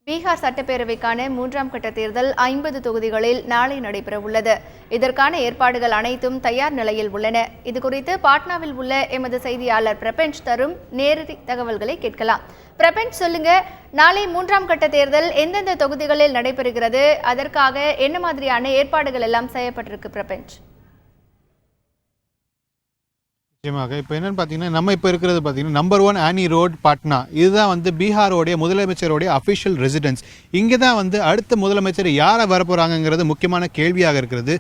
பீகார் சட்டப்பேரவைக்கான 3ஆம் கட்ட தேர்தல் 50 தொகுதிகளில் நாளை நடைபெறவுள்ளது. இதற்கான ஏற்பாடுகள் அனைத்தும் தயார் நிலையில் உள்ளன. இதுகுறித்து பாட்னாவில் உள்ள எமது செய்தியாளர் பிரபஞ்ச தரும் நேரடி தகவல்களை கேட்கலாம். பிரபஞ்ச, சொல்லுங்க, நாளை 3ஆம் கட்ட தேர்தல் எந்தெந்த தொகுதிகளில் நடைபெறுகிறது, அதற்காக என்ன மாதிரியான ஏற்பாடுகள் எல்லாம் செய்யப்பட்டிருக்கு? பிரபஞ்ச, நிச்சயமாக இப்போ என்னென்னு பார்த்தீங்கன்னா, நம்ம இப்போ இருக்கிறது பார்த்தீங்கன்னா நம்பர் 1 ஆனி ரோட் பாட்னா. இதுதான் வந்து பீகாரோடைய முதலமைச்சருடைய அஃபிஷியல் ரெசிடென்ஸ். இங்கே தான் வந்து அடுத்த முதலமைச்சர் யாரை வரப்போகிறாங்கங்கிறது முக்கியமான கேள்வியாக இருக்கிறது.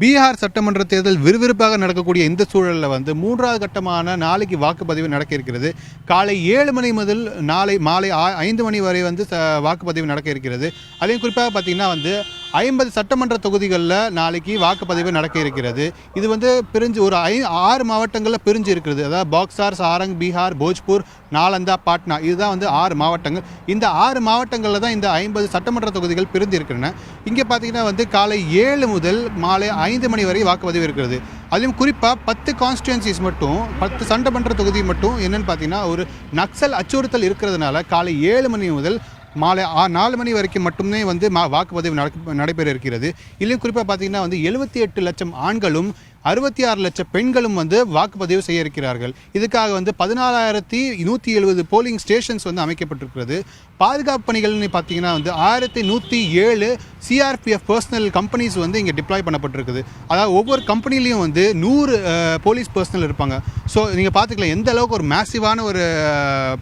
பீகார் சட்டமன்ற தேர்தல் விறுவிறுப்பாக நடக்கக்கூடிய இந்த சூழலில் வந்து 3வது கட்டமான நாளைக்கு வாக்குப்பதிவு நடக்க இருக்கிறது. காலை 7 மணி முதல் நாளை மாலை 5 மணி வரை வந்து வாக்குப்பதிவு நடக்க இருக்கிறது. அதையும் குறிப்பாக பார்த்தீங்கன்னா வந்து 50 சட்டமன்ற தொகுதிகளில் நாளைக்கு வாக்குப்பதிவு நடக்க இருக்கிறது. இது வந்து பிரிஞ்சு ஒரு 6 மாவட்டங்களில் பிரிஞ்சு இருக்கிறது. அதாவது பாக்சார், சாரங், பீகார், போஜ்பூர், நாலந்தா, பாட்னா, இதுதான் வந்து 6 மாவட்டங்கள். இந்த 6 மாவட்டங்களில் தான் இந்த 50 சட்டமன்ற தொகுதிகள் பிரிந்து இருக்கின்றன. இங்கே பார்த்தீங்கன்னா வந்து காலை 7 முதல் மாலை 5 மணி வரை வாக்குப்பதிவு இருக்கிறது. அதிலும் குறிப்பாக 10 கான்ஸ்டிடுவன்சிஸ் மட்டும், 10 சட்டமன்ற தொகுதி மட்டும் என்னென்னு பார்த்தீங்கன்னா ஒரு நக்சல் அச்சுறுத்தல் இருக்கிறதுனால காலை 7 மணி முதல் மாலை 4 மணி வரைக்கும் மட்டுமே வந்து வாக்குப்பதிவு நடைபெற இருக்கிறது. இதுலேயும் குறிப்பாக பார்த்தீங்கன்னா வந்து 78 லட்சம் ஆண்களும் 66 லட்சம் பெண்களும் வந்து வாக்குப்பதிவு செய்ய இருக்கிறார்கள். இதுக்காக வந்து 14,170 போலிங் ஸ்டேஷன்ஸ் வந்து அமைக்கப்பட்டிருக்கிறது. பாதுகாப்பு பணிகள்னு பார்த்தீங்கன்னா வந்து 1,107 சிஆர்பிஎஃப் பர்சனல் கம்பெனிஸ் வந்து இங்கே டிப்ளாய் பண்ணப்பட்டிருக்குது. அதாவது ஒவ்வொரு கம்பெனிலையும் வந்து 100 போலீஸ் பர்சனல் இருப்பாங்க. ஸோ நீங்கள் பார்த்துக்கலாம் எந்த அளவுக்கு ஒரு மேசிவான ஒரு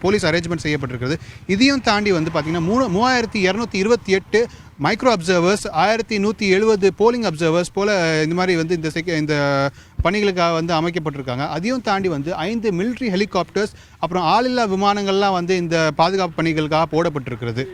போலீஸ் அரேஞ்ச்மெண்ட் செய்யப்பட்டிருக்கிறது. இதையும் தாண்டி வந்து பார்த்தீங்கன்னா 3,228 மைக்ரோ அப்சர்வர்ஸ், 1,170 போலிங் அப்சர்வர்ஸ் போல் இந்த மாதிரி வந்து இந்த பணிகளுக்காக வந்து அமைக்கப்பட்டிருக்காங்க. அதையும் தாண்டி வந்து 5 மிலிட்ரி ஹெலிகாப்டர்ஸ், அப்புறம் ஆளில்லா விமானங்கள்லாம் வந்து இந்த பாதுகாப்பு பணிகளுக்காக போடப்பட்டிருக்கிறது.